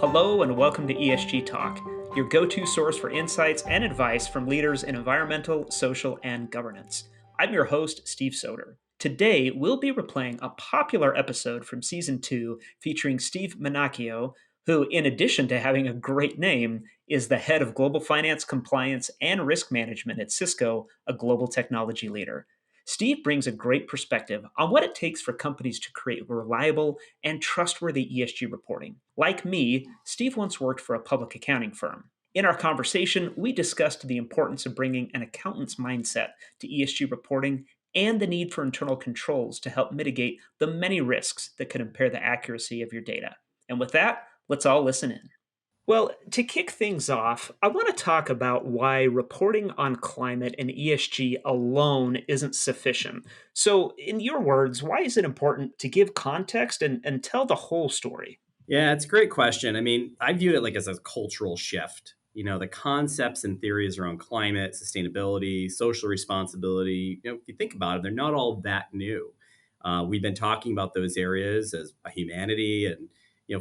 Hello and welcome to ESG Talk, your go-to source for insights and advice from leaders in environmental, social, and governance. I'm your host, Steve Soter. Today, we'll be replaying a popular episode from Season 2 featuring Steve Manocchio, who, in addition to having a great name, is the head of global finance, compliance, and risk management at Cisco, a global technology leader. Steve brings a great perspective on what it takes for companies to create reliable and trustworthy ESG reporting. Like me, Steve once worked for a public accounting firm. In our conversation, we discussed the importance of bringing an accountant's mindset to ESG reporting and the need for internal controls to help mitigate the many risks that could impair the accuracy of your data. And with that, let's all listen in. Well, to kick things off, I want to talk about why reporting on climate and ESG alone isn't sufficient. So, in your words, why is it important to give context and tell the whole story? Yeah, it's a great question. I mean, I view it like as a cultural shift. The concepts and theories around climate, sustainability, social responsibility, if you think about it, they're not all that new. We've been talking about those areas as a humanity and,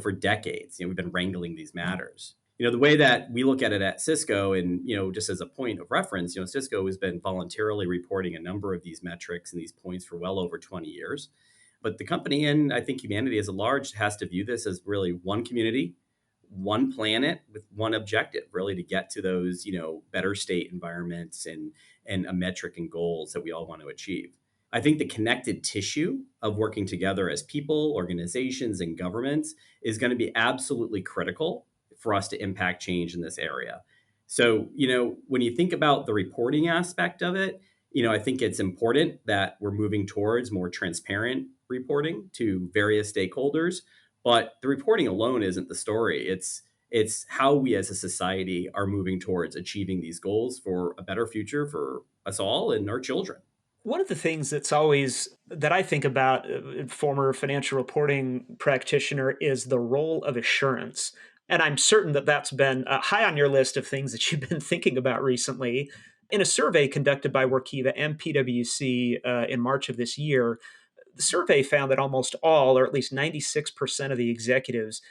for decades, we've been wrangling these matters. The way that we look at it at Cisco and, just as a point of reference, Cisco has been voluntarily reporting a number of these metrics and these points for well over 20 years. But the company and I think humanity as a large has to view this as really one community, one planet with one objective, really to get to those, better state environments and a metric and goals that we all want to achieve. I think the connected tissue of working together as people, organizations, and governments is going to be absolutely critical for us to impact change in this area. So, when you think about the reporting aspect of it, I think it's important that we're moving towards more transparent reporting to various stakeholders. But the reporting alone isn't the story. It's how we as a society are moving towards achieving these goals for a better future for us all and our children. One of the things that I think about, former financial reporting practitioner, is the role of assurance. And I'm certain that that's been high on your list of things that you've been thinking about recently. In a survey conducted by Workiva and PwC in March of this year, the survey found that almost all, or at least 96% of the executives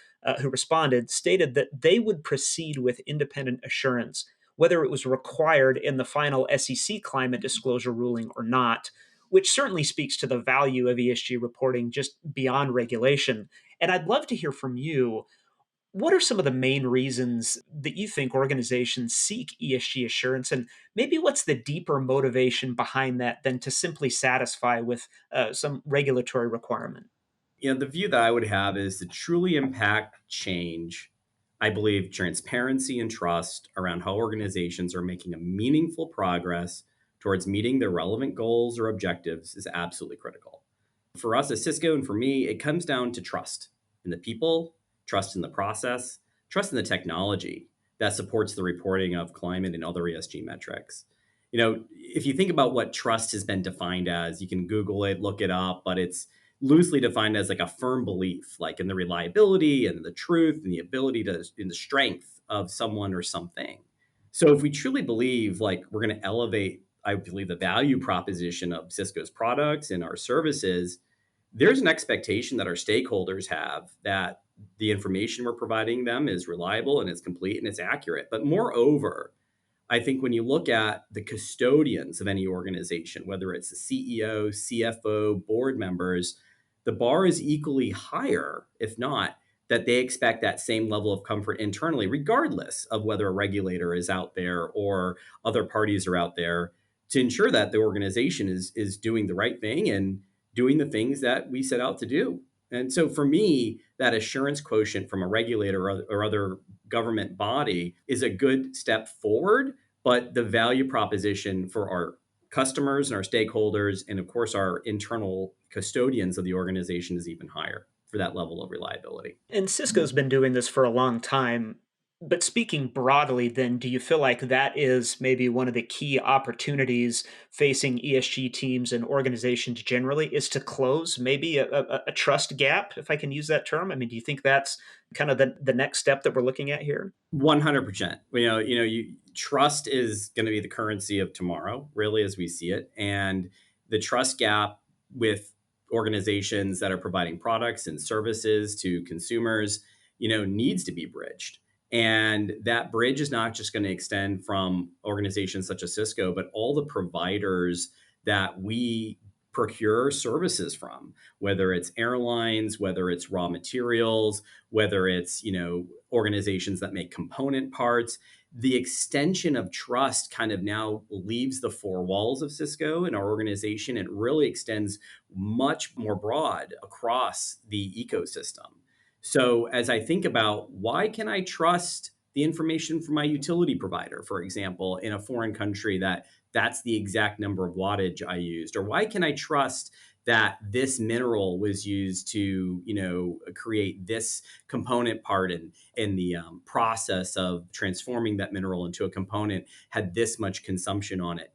who responded, stated that they would proceed with independent assurance, whether it was required in the final SEC climate disclosure ruling or not, which certainly speaks to the value of ESG reporting just beyond regulation. And I'd love to hear from you. What are some of the main reasons that you think organizations seek ESG assurance? And maybe what's the deeper motivation behind that than to simply satisfy with some regulatory requirement? The view that I would have is to truly impact change. I believe transparency and trust around how organizations are making a meaningful progress towards meeting their relevant goals or objectives is absolutely critical. For us at Cisco and for me, it comes down to trust in the people, trust in the process, trust in the technology that supports the reporting of climate and other ESG metrics. If you think about what trust has been defined as, you can Google it, look it up, but it's loosely defined as like a firm belief, like in the reliability and the truth and the ability to, in the strength of someone or something. So if we truly believe like we're going to elevate, I believe, the value proposition of Cisco's products and our services, there's an expectation that our stakeholders have that the information we're providing them is reliable and it's complete and it's accurate. But moreover, I think when you look at the custodians of any organization, whether it's the CEO, CFO, board members, the bar is equally higher, if not, that they expect that same level of comfort internally, regardless of whether a regulator is out there or other parties are out there, to ensure that the organization is doing the right thing and doing the things that we set out to do. And so for me, that assurance quotient from a regulator or other government body is a good step forward, but the value proposition for our customers and our stakeholders, and of course, our internal custodians of the organization is even higher for that level of reliability. And Cisco's been doing this for a long time. But speaking broadly, then, do you feel like that is maybe one of the key opportunities facing ESG teams and organizations generally is to close maybe a trust gap, if I can use that term? I mean, do you think that's kind of the next step that we're looking at here? 100%. Trust is going to be the currency of tomorrow, really, as we see it. And the trust gap with organizations that are providing products and services to consumers, needs to be bridged. And that bridge is not just going to extend from organizations such as Cisco, but all the providers that we procure services from, whether it's airlines, whether it's raw materials, whether it's, organizations that make component parts. The extension of trust kind of now leaves the four walls of Cisco and our organization. It really extends much more broad across the ecosystem. So as I think about why can I trust the information from my utility provider, for example, in a foreign country that's the exact number of wattage I used, or why can I trust that this mineral was used to, create this component part, and in the process of transforming that mineral into a component had this much consumption on it.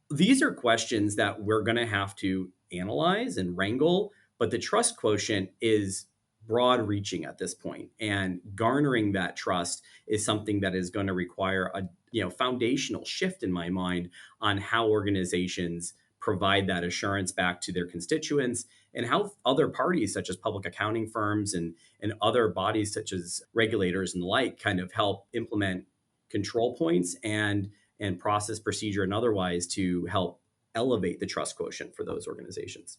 These are questions that we're going to have to analyze and wrangle, but the trust quotient is broad reaching at this point, and garnering that trust is something that is going to require a foundational shift in my mind on how organizations provide that assurance back to their constituents, and how other parties such as public accounting firms and other bodies such as regulators and the like kind of help implement control points and process, procedure, and otherwise to help elevate the trust quotient for those organizations.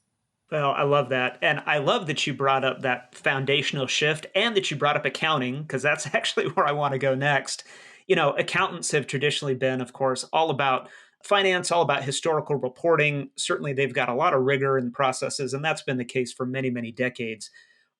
Well, I love that. And I love that you brought up that foundational shift and that you brought up accounting, because that's actually where I want to go next. Accountants have traditionally been, of course, all about finance, all about historical reporting. Certainly, they've got a lot of rigor in processes, and that's been the case for many, many decades.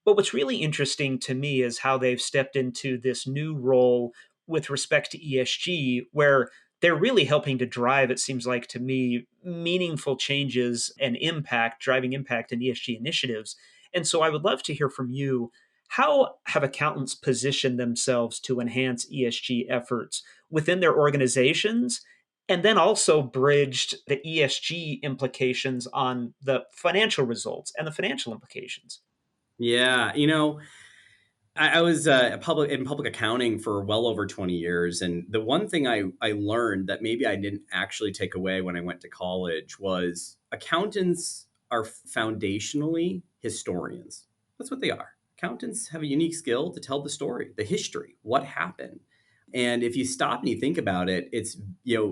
But what's really interesting to me is how they've stepped into this new role with respect to ESG, where they're really helping to drive, it seems like to me, meaningful changes and impact, driving impact in ESG initiatives. And so I would love to hear from you. How have accountants positioned themselves to enhance ESG efforts within their organizations? And then also bridged the ESG implications on the financial results and the financial implications. Yeah, I was in public accounting for well over 20 years, and the one thing I learned that maybe I didn't actually take away when I went to college was accountants are foundationally historians. That's what they are. Accountants have a unique skill to tell the story, the history, what happened. And if you stop and you think about it, it's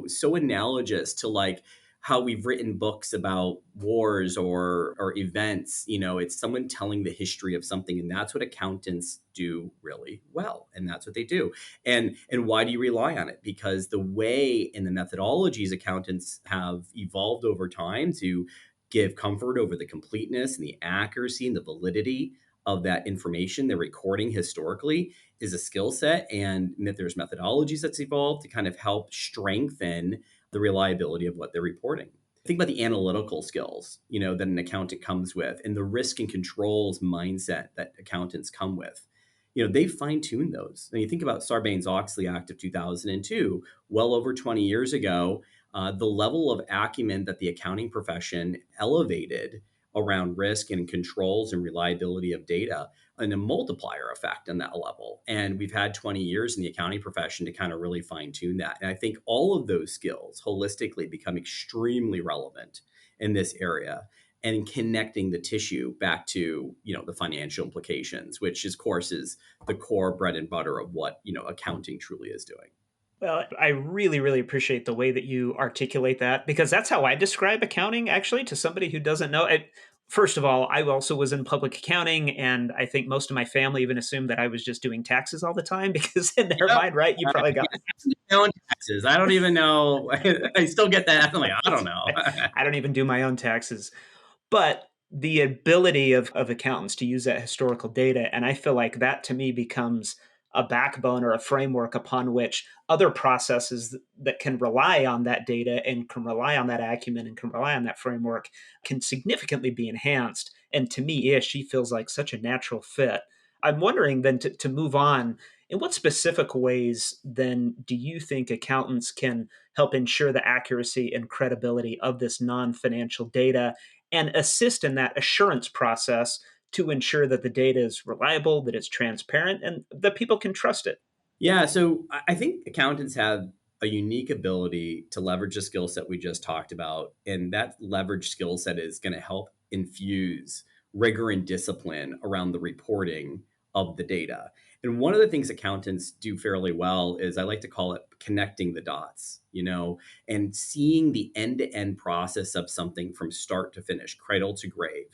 so analogous to like how we've written books about wars or events. It's someone telling the history of something, and that's what accountants do really well, and that's what they do. And why do you rely on it? Because the way and the methodologies accountants have evolved over time to give comfort over the completeness and the accuracy and the validity of that information they're recording historically is a skill set, and there's methodologies that's evolved to kind of help strengthen the reliability of what they're reporting. Think about the analytical skills, that an accountant comes with, and the risk and controls mindset that accountants come with. They fine-tune those. And you think about Sarbanes-Oxley Act of 2002, well over 20 years ago, the level of acumen that the accounting profession elevated around risk and controls and reliability of data, and a multiplier effect on that level. And we've had 20 years in the accounting profession to kind of really fine tune that. And I think all of those skills holistically become extremely relevant in this area, and connecting the tissue back to, the financial implications, which of course is the core bread and butter of what, accounting truly is doing. Well, I really, really appreciate the way that you articulate that, because that's how I describe accounting actually to somebody who doesn't know. First of all, I also was in public accounting, and I think most of my family even assumed that I was just doing taxes all the time because in their Yep. mind, right, you probably got My own taxes. I don't even know. I still get that. I'm like, I don't know. I don't even do my own taxes. But the ability of accountants to use that historical data, and I feel like that to me becomes a backbone or a framework upon which other processes that can rely on that data and can rely on that acumen and can rely on that framework can significantly be enhanced. And to me, ESG feels like such a natural fit. I'm wondering then, to move on, in what specific ways then do you think accountants can help ensure the accuracy and credibility of this non-financial data and assist in that assurance process to ensure that the data is reliable, that it's transparent, and that people can trust it? Yeah, so I think accountants have a unique ability to leverage the skill set we just talked about. And that leverage skill set is going to help infuse rigor and discipline around the reporting of the data. And one of the things accountants do fairly well is I like to call it connecting the dots, and seeing the end to end process of something from start to finish, cradle to grave.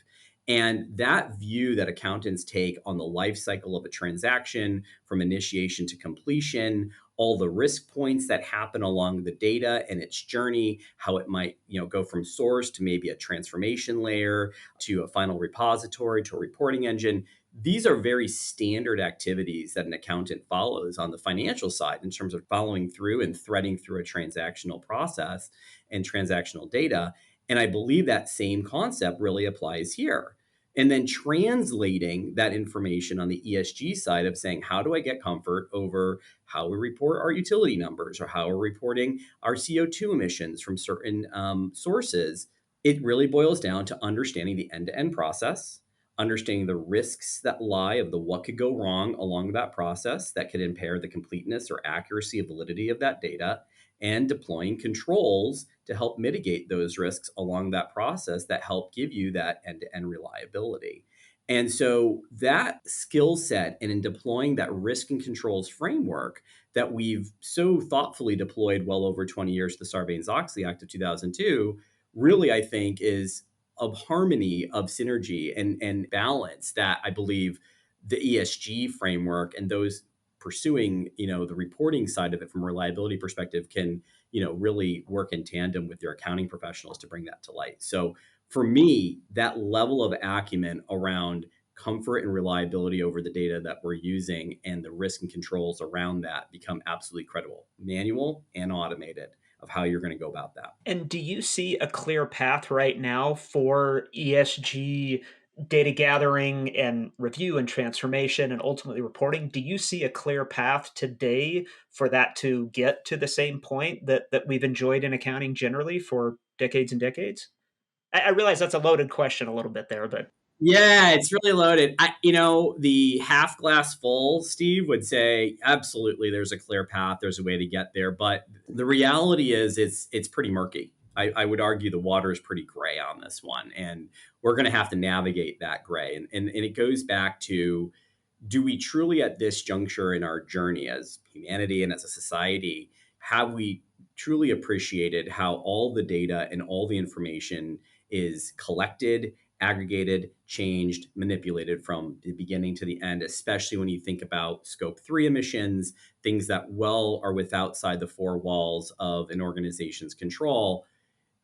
And that view that accountants take on the life cycle of a transaction from initiation to completion, all the risk points that happen along the data and its journey, how it might, go from source to maybe a transformation layer to a final repository to a reporting engine. These are very standard activities that an accountant follows on the financial side in terms of following through and threading through a transactional process and transactional data. And I believe that same concept really applies here. And then translating that information on the ESG side of saying, how do I get comfort over how we report our utility numbers or how we're reporting our CO2 emissions from certain sources? It really boils down to understanding the end to end process, understanding the risks that lie of the what could go wrong along that process that could impair the completeness or accuracy of validity of that data, and deploying controls to help mitigate those risks along that process that help give you that end-to-end reliability. And so that skill set and in deploying that risk and controls framework that we've so thoughtfully deployed well over 20 years, the Sarbanes-Oxley Act of 2002, really, I think, is of harmony, of synergy and balance that I believe the ESG framework and those pursuing, the reporting side of it from a reliability perspective can, really work in tandem with your accounting professionals to bring that to light. So for me, that level of acumen around comfort and reliability over the data that we're using and the risk and controls around that become absolutely credible, manual and automated, of how you're going to go about that. And do you see a clear path right now for ESG data gathering and review and transformation and ultimately reporting? Do you see a clear path today for that to get to the same point that we've enjoyed in accounting generally for decades and decades? I realize that's a loaded question a little bit there, but Yeah, it's really loaded. The half glass full, Steve would say, absolutely, there's a clear path, there's a way to get there. But the reality is, it's pretty murky. I would argue the water is pretty gray on this one, and we're going to have to navigate that gray. And it goes back to, do we truly, at this juncture in our journey as humanity and as a society, have we truly appreciated how all the data and all the information is collected, aggregated, changed, manipulated from the beginning to the end, especially when you think about scope 3 emissions, things that well are with outside the four walls of an organization's control.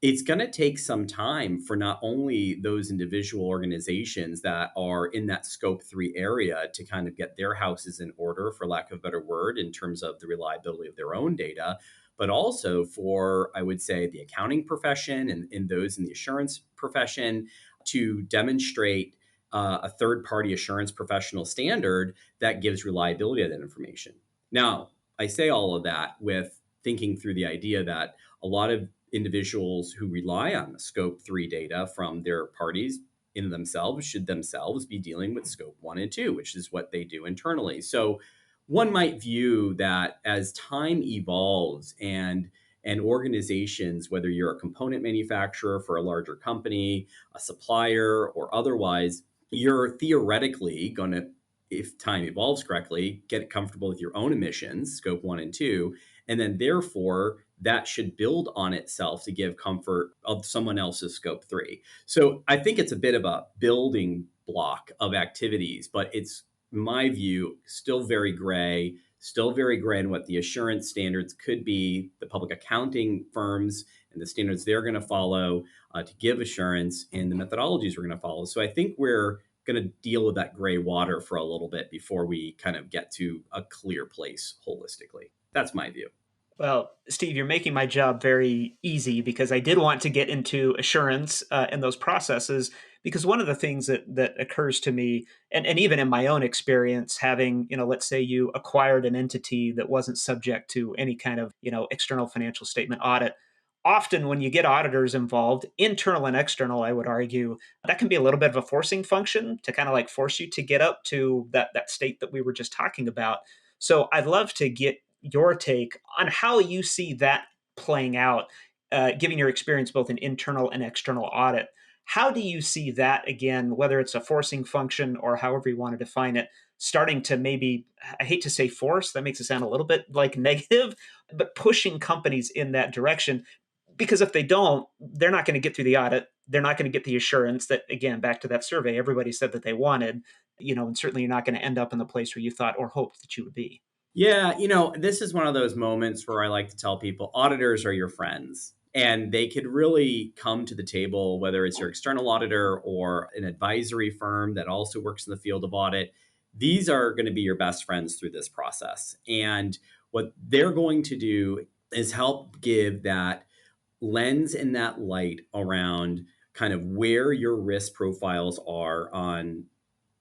It's going to take some time for not only those individual organizations that are in that scope 3 area to kind of get their houses in order, for lack of a better word, in terms of the reliability of their own data, but also for, I would say, the accounting profession and those in the assurance profession to demonstrate a third party assurance professional standard that gives reliability of that information. Now, I say all of that with thinking through the idea that a lot of individuals who rely on the scope 3 data from their parties in themselves should themselves be dealing with scope 1 and 2, which is what they do internally. So one might view that as time evolves and organizations, whether you're a component manufacturer for a larger company, a supplier, or otherwise, you're theoretically going to, if time evolves correctly, get comfortable with your own emissions, scope 1 and 2, and then therefore that should build on itself to give comfort of someone else's scope 3. So I think it's a bit of a building block of activities, but it's, in my view, still very gray in what the assurance standards could be, the public accounting firms and the standards they're going to follow to give assurance, and the methodologies we're going to follow. So I think we're going to deal with that gray water for a little bit before we kind of get to a clear place holistically. That's my view. well, Steve, you're making my job very easy because I did want to get into assurance and those processes. Because one of the things that occurs to me, and even in my own experience, having, let's say you acquired an entity that wasn't subject to any kind of, external financial statement audit. Often, when you get auditors involved, internal and external, I would argue, that can be a little bit of a forcing function to kind of like force you to get up to that state that we were just talking about. So I'd love to get your take on how you see that playing out, given your experience both in internal and external audit. How do you see that again, whether it's a forcing function or however you want to define it, starting to maybe, I hate to say force, that makes it sound a little bit like negative, but pushing companies in that direction? Because if they don't, they're not going to get through the audit. They're not going to get the assurance that, again, back to that survey, everybody said that they wanted, and certainly you're not going to end up in the place where you thought or hoped that you would be. Yeah, this is one of those moments where I like to tell people auditors are your friends. And they could really come to the table, whether it's your external auditor or an advisory firm that also works in the field of audit. These are going to be your best friends through this process. And what they're going to do is help give that lens and that light around kind of where your risk profiles are on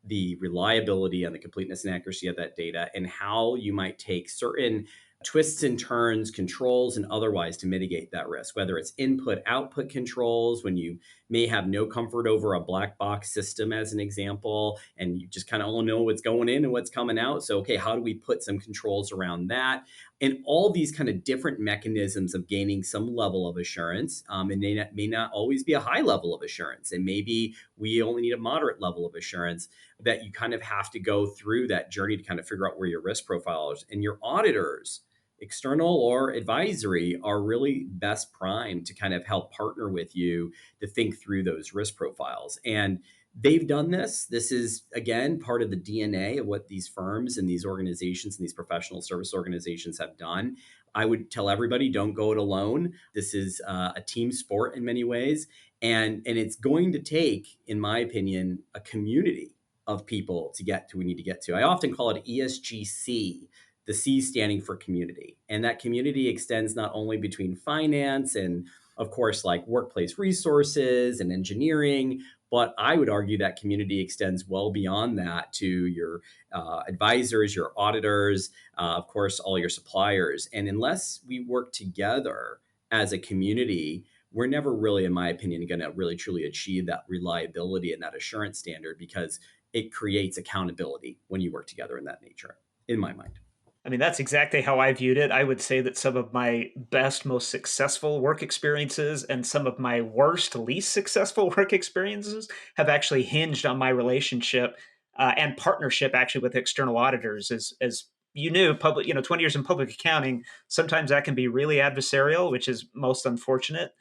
the reliability and the completeness and accuracy of that data, and how you might take certain twists and turns, controls, and otherwise to mitigate that risk, whether it's input output controls when you may have no comfort over a black box system, as an example, and you just kind of all know what's going in and what's coming out. So, okay, how do we put some controls around that? And all these kind of different mechanisms of gaining some level of assurance. And may not always be a high level of assurance. And maybe we only need a moderate level of assurance, that you kind of have to go through that journey to kind of figure out where your risk profile is. And your auditors, external or advisory, are really best primed to kind of help partner with you to think through those risk profiles. And they've done this. This is, again, part of the DNA of what these firms and these organizations and these professional service organizations have done. I would tell everybody, don't go it alone. This is a team sport in many ways. And it's going to take, in my opinion, a community of people to get to we need to get to. I often call it ESGC, the C standing for community. And that community extends not only between finance and, of course, like workplace resources and engineering, but I would argue that community extends well beyond that to your advisors, your auditors, of course, all your suppliers. And unless we work together as a community, we're never really, in my opinion, going to really truly achieve that reliability and that assurance standard, because it creates accountability when you work together in that nature, in my mind. I mean, that's exactly how I viewed it. I would say that some of my best, most successful work experiences and some of my worst, least successful work experiences have actually hinged on my relationship and partnership actually with external auditors. As you knew, 20 years in public accounting, sometimes that can be really adversarial, which is most unfortunate.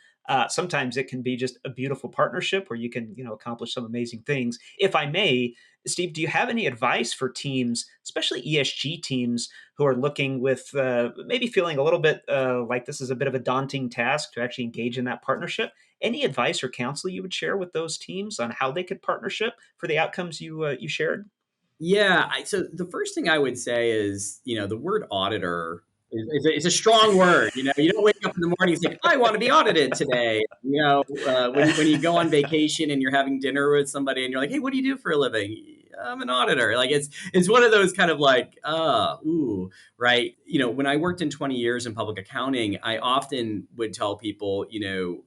Sometimes it can be just a beautiful partnership where you can, accomplish some amazing things. If I may, Steve, do you have any advice for teams, especially ESG teams, who are looking with maybe feeling a little bit like this is a bit of a daunting task to actually engage in that partnership? Any advice or counsel you would share with those teams on how they could partnership for the outcomes you shared? Yeah. So the first thing I would say is, the word auditor is a strong word. You don't wake up in the morning and say, I want to be audited today. When you go on vacation and you're having dinner with somebody and you're like, hey, what do you do for a living? I'm an auditor. Like it's one of those kind of like, ooh, right. When I worked in 20 years in public accounting, I often would tell people,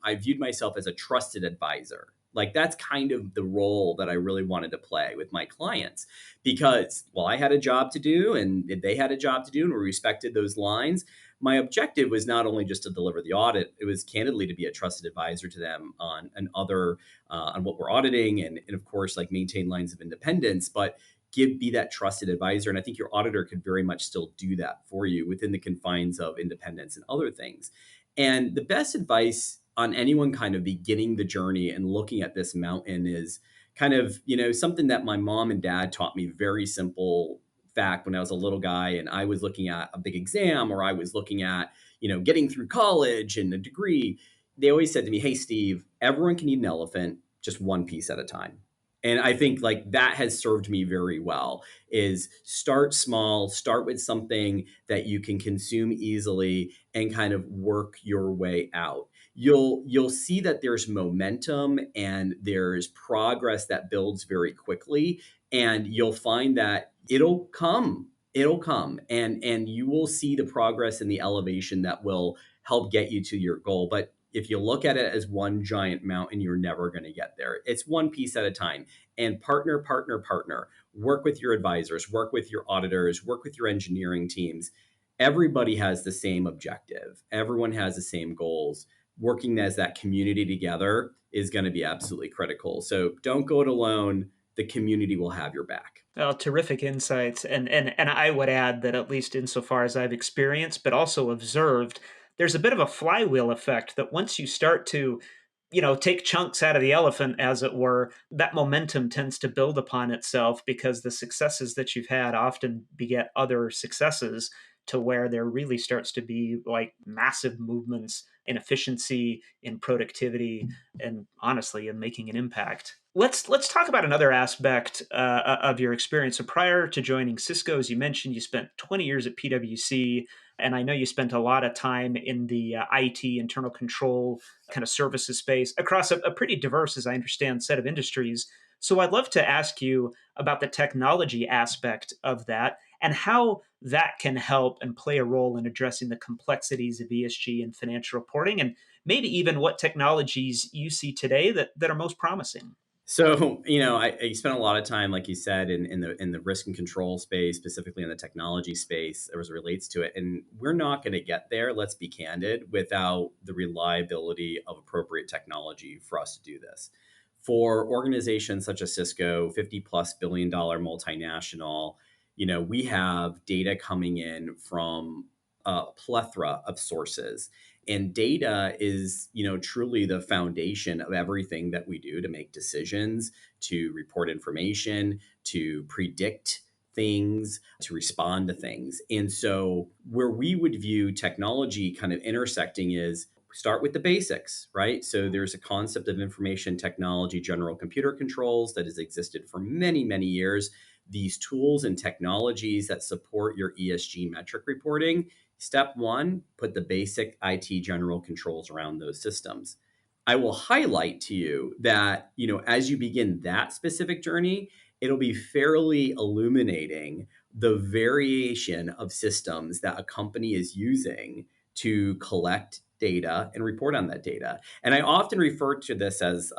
I viewed myself as a trusted advisor. Like that's kind of the role that I really wanted to play with my clients, because while I had a job to do and they had a job to do and we respected those lines, my objective was not only just to deliver the audit, it was candidly to be a trusted advisor to them on what we're auditing, and of course like maintain lines of independence, but be that trusted advisor. And I think your auditor could very much still do that for you within the confines of independence and other things. And the best advice on anyone kind of beginning the journey and looking at this mountain is kind of, something that my mom and dad taught me, very simple fact, when I was a little guy and I was looking at a big exam, or I was looking at, getting through college and a degree. They always said to me, hey, Steve, everyone can eat an elephant, just one piece at a time. And I think like that has served me very well, is start small, start with something that you can consume easily and kind of work your way out. You'll see that there's momentum and there's progress that builds very quickly, and you'll find that it'll come and you will see the progress and the elevation that will help get you to your goal. But if you look at it as one giant mountain, you're never going to get there. It's one piece at a time. And partner, work with your advisors, work with your auditors, work with your engineering teams. Everybody has the same objective. Everyone has the same goals. working as that community together is going to be absolutely critical. So don't go it alone. The community will have your back. Well, terrific insights. And I would add that, at least insofar as I've experienced, but also observed, there's a bit of a flywheel effect that once you start to, take chunks out of the elephant, as it were, that momentum tends to build upon itself because the successes that you've had often beget other successes, to where there really starts to be like massive movements in efficiency, in productivity, and honestly in making an impact. Let's talk about another aspect of your experience. So prior to joining Cisco, as you mentioned, you spent 20 years at PwC, and I know you spent a lot of time in the IT, internal control kind of services space across a pretty diverse, as I understand, set of industries. So I'd love to ask you about the technology aspect of that and how that can help and play a role in addressing the complexities of ESG and financial reporting, and maybe even what technologies you see today that are most promising. So, I spent a lot of time, like you said, in the risk and control space, specifically in the technology space, as it relates to it. And we're not going to get there, let's be candid, without the reliability of appropriate technology for us to do this. For organizations such as Cisco, 50 plus $1 billion multinational, we have data coming in from a plethora of sources, and data is truly the foundation of everything that we do to make decisions, to report information, to predict things, to respond to things. And so where we would view technology kind of intersecting is start with the basics, right? So there's a concept of information technology general computer controls that has existed for many, many years. These tools and technologies that support your ESG metric reporting. Step one, put the basic IT general controls around those systems. I will highlight to you that, as you begin that specific journey, it'll be fairly illuminating the variation of systems that a company is using to collect data and report on that data. And I often refer to this as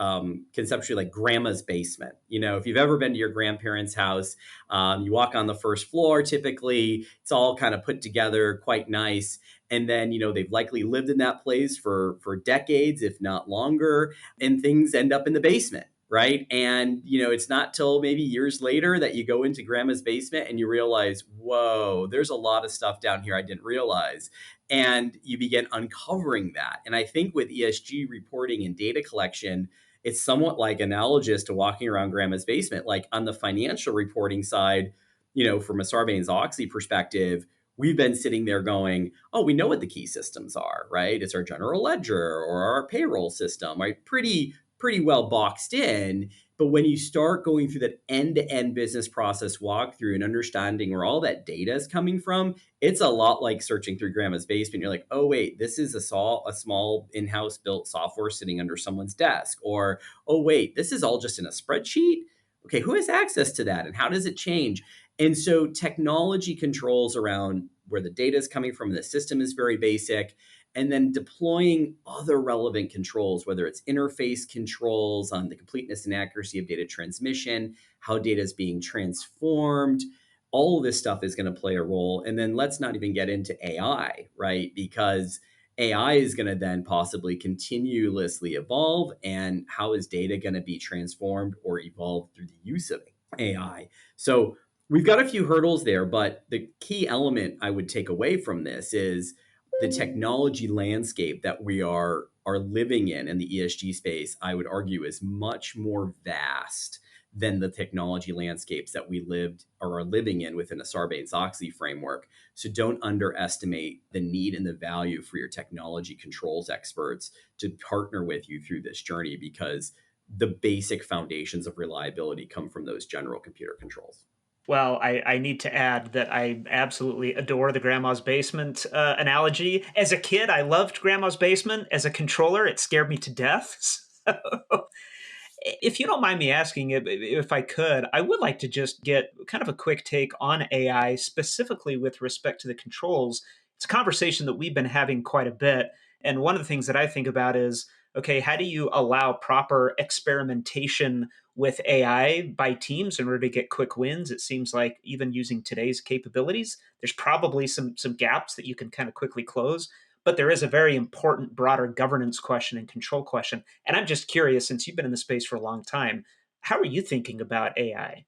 conceptually like grandma's basement. If you've ever been to your grandparents' house, you walk on the first floor, typically, it's all kind of put together quite nice. And then, they've likely lived in that place for decades, if not longer, and things end up in the basement. Right. And, it's not till maybe years later that you go into grandma's basement and you realize, whoa, there's a lot of stuff down here I didn't realize. And you begin uncovering that. And I think with ESG reporting and data collection, it's somewhat like analogous to walking around grandma's basement. Like on the financial reporting side, from a Sarbanes-Oxley perspective, we've been sitting there going, oh, we know what the key systems are, right? It's our general ledger or our payroll system, right? Pretty well boxed in. But when you start going through that end-to-end business process walkthrough and understanding where all that data is coming from, it's a lot like searching through grandma's basement. You're like, oh, wait, this is a small in-house built software sitting under someone's desk. Or, oh, wait, this is all just in a spreadsheet. Okay, who has access to that and how does it change? And so technology controls around where the data is coming from, the system is very basic. And then deploying other relevant controls, whether it's interface controls on the completeness and accuracy of data transmission, how data is being transformed, all of this stuff is going to play a role. And then let's not even get into AI, right? Because AI is going to then possibly continuously evolve. And how is data going to be transformed or evolved through the use of AI? So we've got a few hurdles there, but the key element I would take away from this is the technology landscape that we are living in the ESG space. I would argue is much more vast than the technology landscapes that we lived or are living in within a Sarbanes-Oxley framework. So don't underestimate the need and the value for your technology controls experts to partner with you through this journey, because the basic foundations of reliability come from those general computer controls. Well, I need to add that I absolutely adore the grandma's basement analogy. As a kid, I loved grandma's basement. As a controller, it scared me to death. So, if you don't mind me asking, if I could, I would like to just get kind of a quick take on AI, specifically with respect to the controls. It's a conversation that we've been having quite a bit. And one of the things that I think about is, okay, how do you allow proper experimentation with AI by teams in order to get quick wins? It seems like even using today's capabilities, there's probably some gaps that you can kind of quickly close. but there is a very important broader governance question and control question. And I'm just curious, since you've been in the space for a long time, how are you thinking about AI?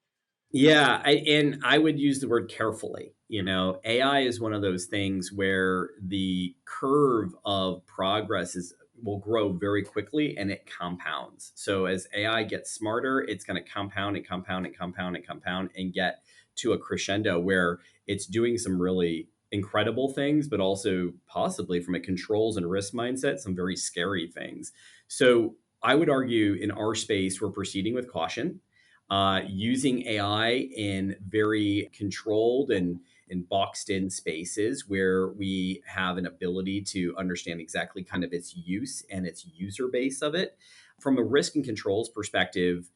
Yeah, and I would use the word carefully. AI is one of those things where the curve of progress is will grow very quickly and it compounds. So as AI gets smarter, it's going to compound and compound and compound and compound and get to a crescendo where it's doing some really incredible things, but also possibly from a controls and risk mindset, some very scary things. So I would argue in our space, we're proceeding with caution, using AI in very controlled and boxed in spaces where we have an ability to understand exactly kind of its use and its user base of it. From a risk and controls perspective,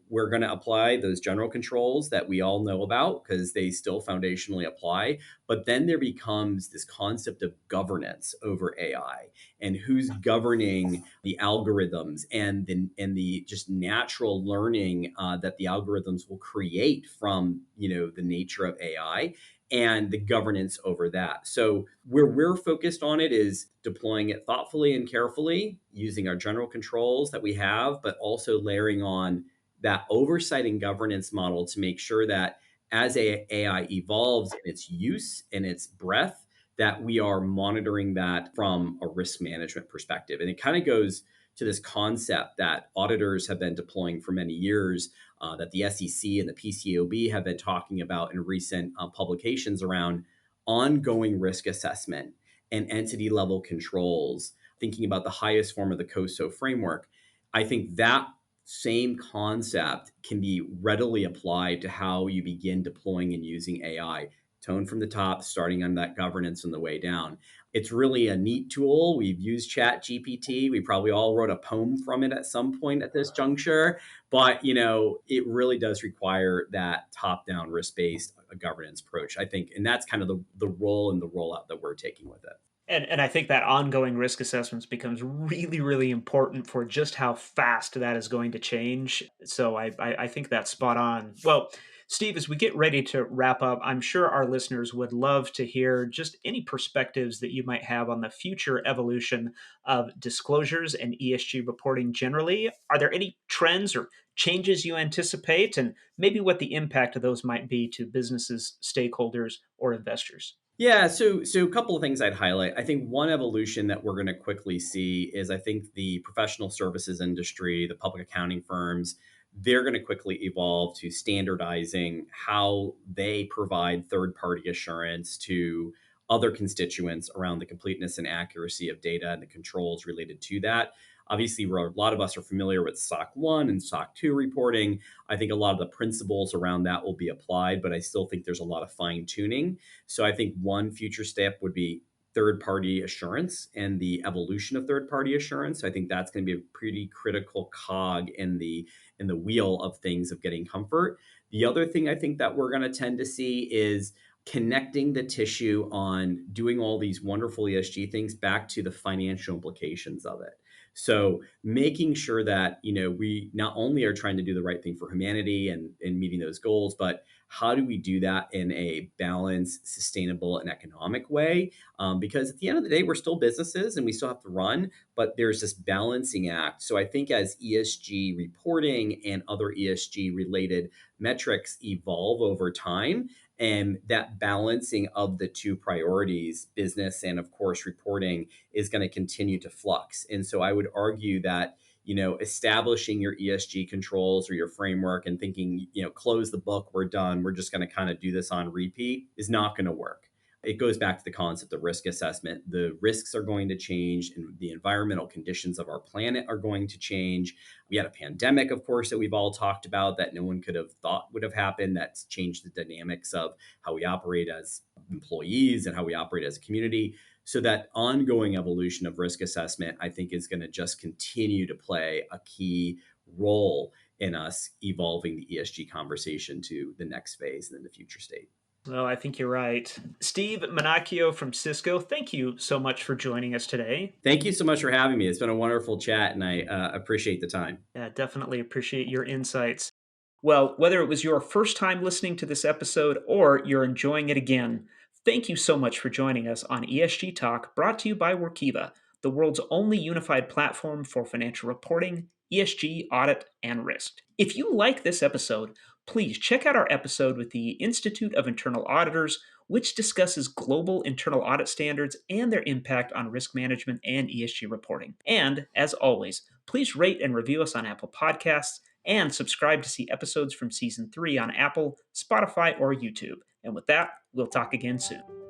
we're going to apply those general controls that we all know about because they still foundationally apply. But then there becomes this concept of governance over AI and who's governing the algorithms and the just natural learning that the algorithms will create from the nature of AI and the governance over that. So where we're focused on it is deploying it thoughtfully and carefully using our general controls that we have, but also layering on that oversight and governance model to make sure that as AI evolves in its use and its breadth, that we are monitoring that from a risk management perspective. And it kind of goes to this concept that auditors have been deploying for many years, that the SEC and the PCAOB have been talking about in recent publications around ongoing risk assessment and entity level controls, thinking about the highest form of the COSO framework. I think that same concept can be readily applied to how you begin deploying and using AI. Tone from the top, starting on that governance on the way down. It's really a neat tool. We've used Chat GPT. We probably all wrote a poem from it at some point at this juncture. But it really does require that top-down risk-based governance approach, I think. And that's kind of the role and the rollout that we're taking with it. And I think that ongoing risk assessments becomes really, really important for just how fast that is going to change. So I think that's spot on. Well, Steve, as we get ready to wrap up, I'm sure our listeners would love to hear just any perspectives that you might have on the future evolution of disclosures and ESG reporting generally. Are there any trends or changes you anticipate, and maybe what the impact of those might be to businesses, stakeholders, or investors? Yeah, so a couple of things I'd highlight. I think one evolution that we're going to quickly see is I think the professional services industry, the public accounting firms, they're going to quickly evolve to standardizing how they provide third-party assurance to other constituents around the completeness and accuracy of data and the controls related to that. Obviously, a lot of us are familiar with SOC 1 and SOC 2 reporting. I think a lot of the principles around that will be applied, but I still think there's a lot of fine tuning. So I think one future step would be third party assurance and the evolution of third party assurance. So I think that's going to be a pretty critical cog in the wheel of things of getting comfort. The other thing I think that we're going to tend to see is connecting the tissue on doing all these wonderful ESG things back to the financial implications of it. So making sure that we not only are trying to do the right thing for humanity and meeting those goals, but how do we do that in a balanced, sustainable, and economic way? Because at the end of the day, we're still businesses and we still have to run, but there's this balancing act. So I think as ESG reporting and other ESG related metrics evolve over time, and that balancing of the two priorities, business and of course reporting, is going to continue to flux. And so I would argue that establishing your ESG controls or your framework and thinking, close the book, we're done, we're just going to kind of do this on repeat is not going to work. It goes back to the concept of risk assessment. The risks are going to change and the environmental conditions of our planet are going to change. We had a pandemic, of course, that we've all talked about that no one could have thought would have happened. That's changed the dynamics of how we operate as employees and how we operate as a community. So that ongoing evolution of risk assessment, I think, is going to just continue to play a key role in us evolving the ESG conversation to the next phase and then the future state. Well, I think you're right. Steve Manocchio from Cisco, thank you so much for joining us today. Thank you so much for having me. It's been a wonderful chat, and I appreciate the time. Yeah, definitely appreciate your insights. Well, whether it was your first time listening to this episode or you're enjoying it again, Thank you so much for joining us on ESG Talk, brought to you by Workiva, the world's only unified platform for financial reporting, ESG, audit, and risk. If you like this episode, please check out our episode with the Institute of Internal Auditors, which discusses global internal audit standards and their impact on risk management and ESG reporting. And, as always, please rate and review us on Apple Podcasts and subscribe to see episodes from Season 3 on Apple, Spotify, or YouTube. And with that, we'll talk again soon.